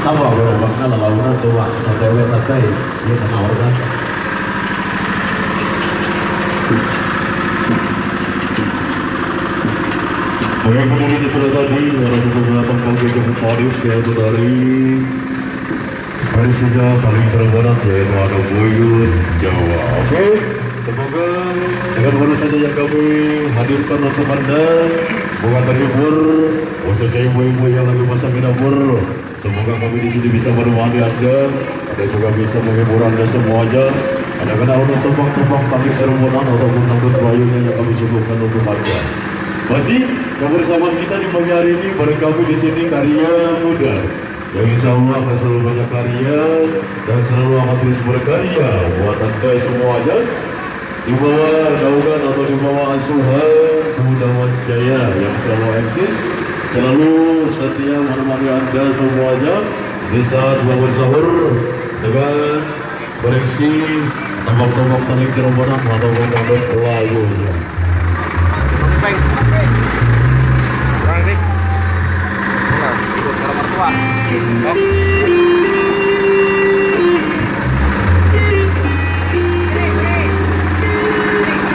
Tawa berubahnya lalu tua santai ini tengah orang. Oke, kemudian itu tadi ada beberapa panggilan Paris yaitu dari Persija paling terbarat yaitu ada Buyut Jawa. Oke, semoga dengan baru saja yang kami hadirkan untuk Anda bukan terhibur untuk ibu-ibu yang lagi masak dapur. Semoga kami di sini bisa menemani Anda, ada juga bisa menghibur Anda semuanya. Ada kena untuk tembang-tembang kami termonan ataupun tanggut bayunya yang kami suguhkan untuk Anda. Masih kebersamaan kita di pagi hari ini bareng kami di sini karya muda yang insya Allah akan selalu banyak karya dan selalu akan terus berkarya buat Anda semuanya. Di bawah naungan atau di bawah asuhan Pemuda Mas Jaya yang selalu eksis, selalu setia menemani Anda semuanya di saat bangun sahur dengan koleksi tombak-tombak tarik kerombonan atau tombak lagunya. Kurang sih. Nah, ikut ke mertua.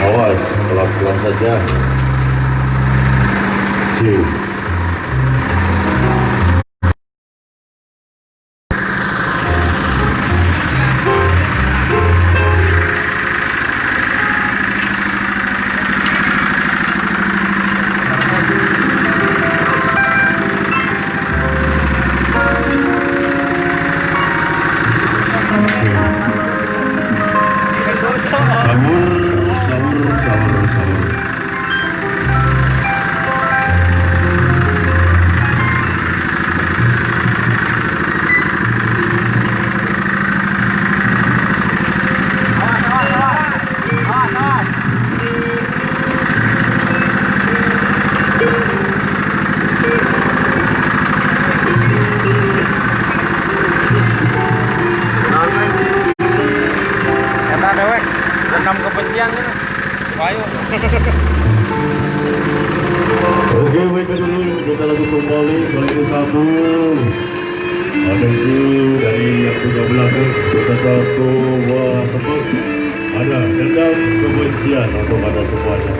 Awas, pelan-pelan saja. Sahur. Kata dewek, enam kebencian ini. Ayo. Oke, baik hadirin, kita langsung kembali kali ini sambung. Ada isi dari yang punya belakang kita satu buah tempat. Ada dendam kebencian untuk pada semuanya.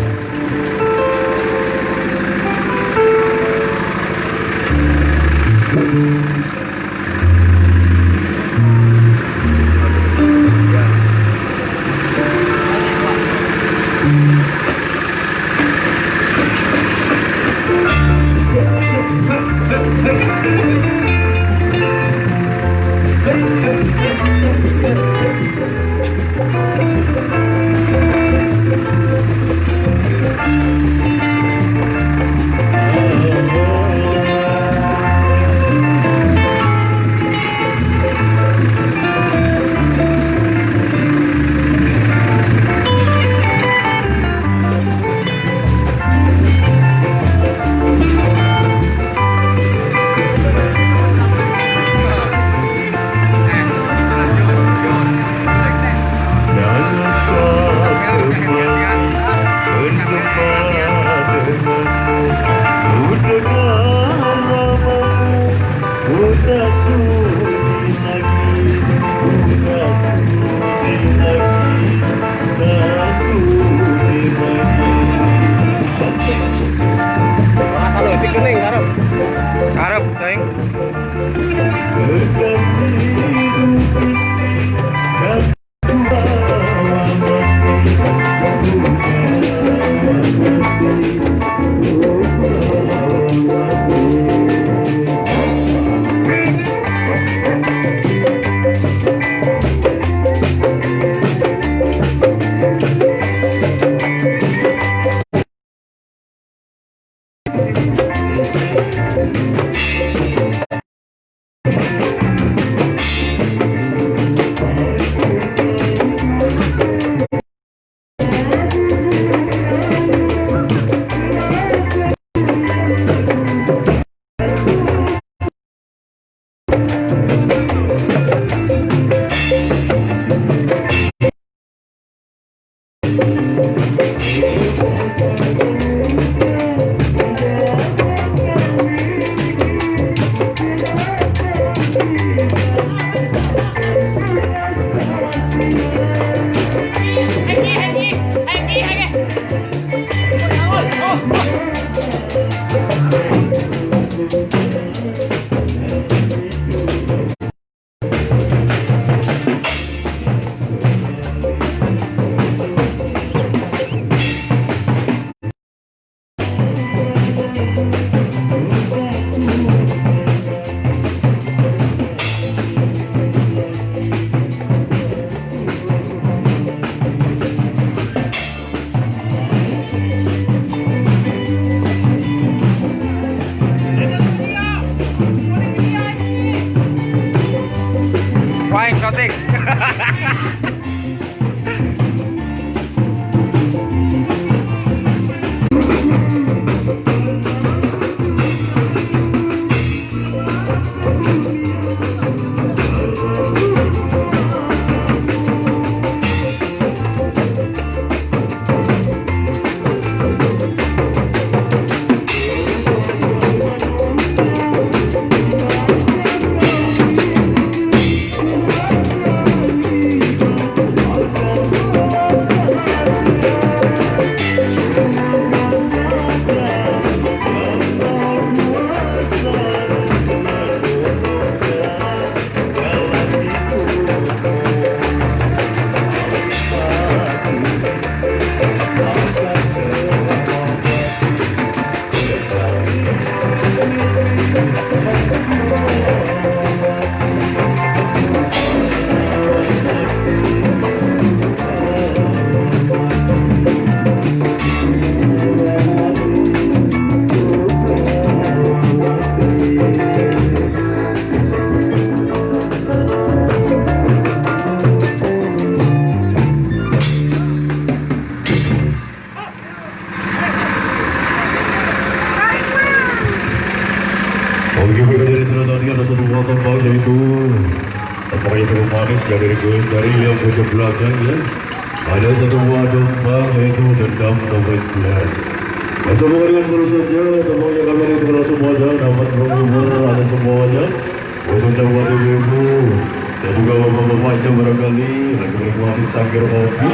Selalu epic nih, karep. Karep, teng. Wine shooting. namanya cukup manis ya dari yang pojok belakang ya. Ada satu buah domba yaitu dendam kebencian. Ya, semoga dengan terus saja semuanya kami itu semuanya dapat menghibur ada semuanya. Khususnya buat ibu-ibu dan juga bapak-bapak yang barangkali lagi menikmati cangkir kopi.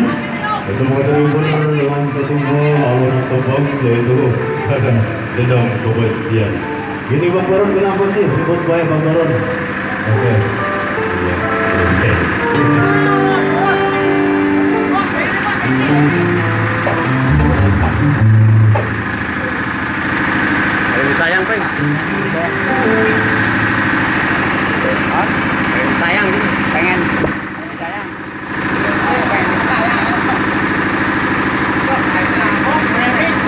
Dan semoga terhibur dalam satu buah awan tebang yaitu ada dendam kebencian. Ini Bang Baron kenapa sih ribut baik Bang Baron? Oke. Iya. Oke. Lebih sayang, Peng. Hah? Lebih sayang gitu. Pengen. Sayang.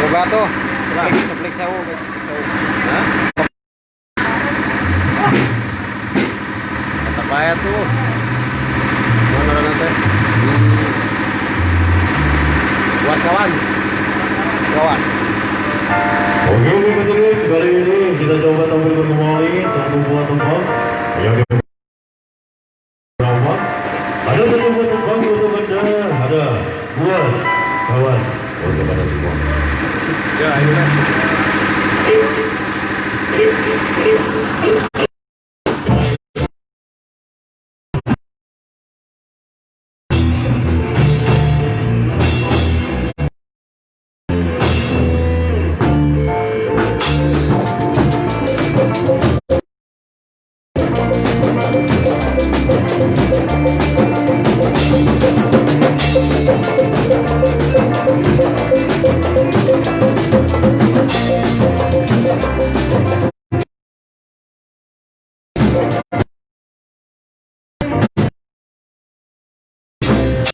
Coba tuh. Coba keplik sewu. Hah? Kata bayar tuh. Mana nanti? Buat kawan. Kawan. Oke, ini kali ini kita coba tampilkan kembali satu buah tembang yang berapa? Ada satu buah tembang untuk Anda, ada buat kawan untuk Anda semua. Ya, ini.